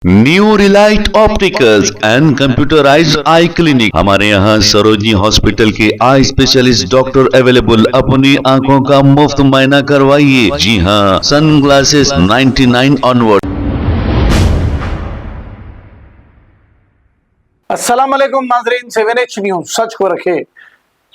New Relight opticals and computerised I clinic. हमारे यहाँ Sarojini hospital के आई स्पेशलिस्ट डॉक्टर अवेलेबल। अपनी आंखों का मुफ्त मुआयना करवाइए। जी हाँ, सन ग्लासेस 99 ऑनवर्ड। अस्सलाम वालेकुम नाजरीन, 7H न्यूज सच को रखे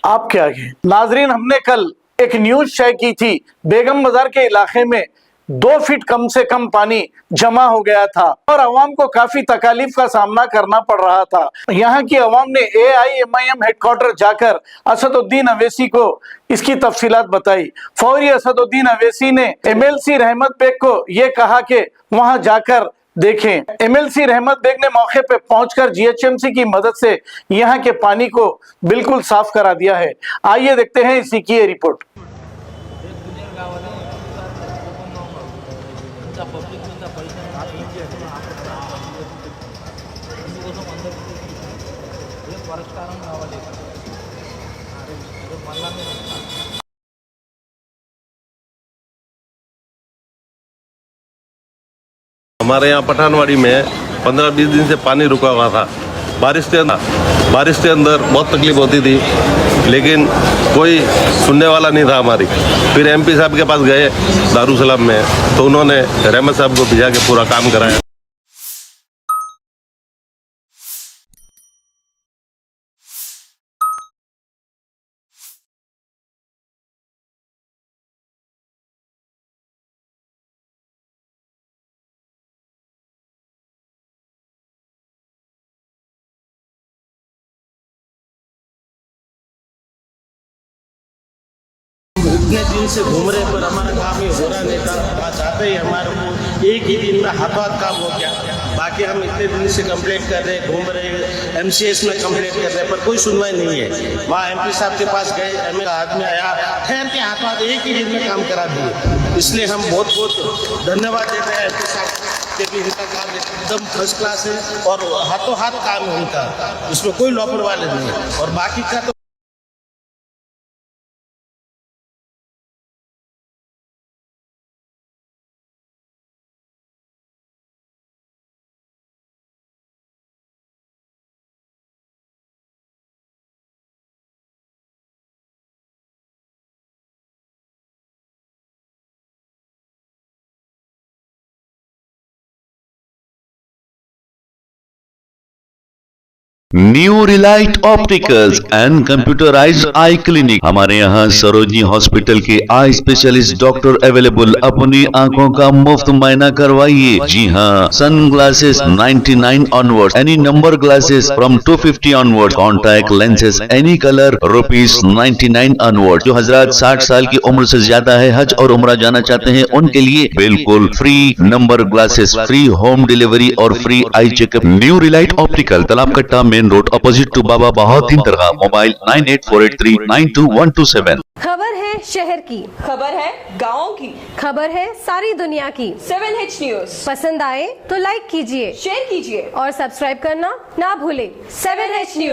आपके आगे। नाजरीन, हमने कल एक न्यूज शेयर की थी। बेगम बाजार के इलाके में 2 फीट कम से कम पानी जमा हो गया था और अवाम को काफी तकालीफ का सामना करना पड़ रहा था। यहाँ की अवाम ने AIMIM हेडक्वार्टर जाकर असदुद्दीन अवैसी को इसकी तफसीलात बताई। फौरी असदुद्दीन अवैसी ने MLC रहमत बेग को यह कहा कि वहां जाकर देखें। MLC रहमत बेग ने मौके पे पहुंचकर GHMC की मदद से यहाँ के पानी को बिल्कुल साफ करा दिया है। आइए देखते हैं इसी की ये रिपोर्ट। हमारे यहाँ पठानवाड़ी में 15-20 दिन से पानी रुका हुआ था। बारिश के अंदर बहुत तकलीफ होती थी, लेकिन कोई सुनने वाला नहीं था हमारी। फिर MP साहब के पास गए दारुसलाम में, तो उन्होंने रहमत साहब को भिजा के पूरा काम कराया। इतने दिन से घूम रहे पर हमारा काम ये हो रहा नहीं था। आज आते ही हमारे को एक ही दिन में हाथों हाथ काम हो गया। बाकी हम इतने दिन से कंप्लेंट कर रहे, घूम रहे, MCS में कंप्लेंट कर रहे, पर कोई सुनवाई नहीं है। वहाँ MP साहब के पास गए, मेरा आदमी आया, ठहर के हाथों हाथ एक ही दिन में काम करा दिए। इसलिए हम बहुत बहुत धन्यवाद देते हैं MP साहब के भी। इनका काम एकदम फर्स्ट क्लास है और हाथों हाथ काम है उनका, इसमें कोई लापरवाही नहीं है। और बाकी का तो new Relight opticals and computerised I clinic. हमारे यहाँ सरोजनी हॉस्पिटल के आई स्पेशलिस्ट डॉक्टर अवेलेबल। अपनी आंखों का मुफ्त मुआयना करवाइए। जी हाँ, sunglasses 99 onward, any number glasses from 250 onward, contact lenses any colour ₹99 onward. जो हजरात 60 साल की उम्र से ज्यादा है, हज और उम्रा जाना चाहते हैं, उनके लिए बिल्कुल free number glasses, free home delivery और free eye checkup. New relight optical, Talab Katta, main road, opposite to Baba Bahauddin Dargah. Mobile 9848392127। खबर है शहर की, खबर है गाँव की, खबर है सारी दुनिया की। 7H न्यूज पसंद आए तो लाइक कीजिए, शेयर कीजिए और सब्सक्राइब करना ना भूले। 7H news.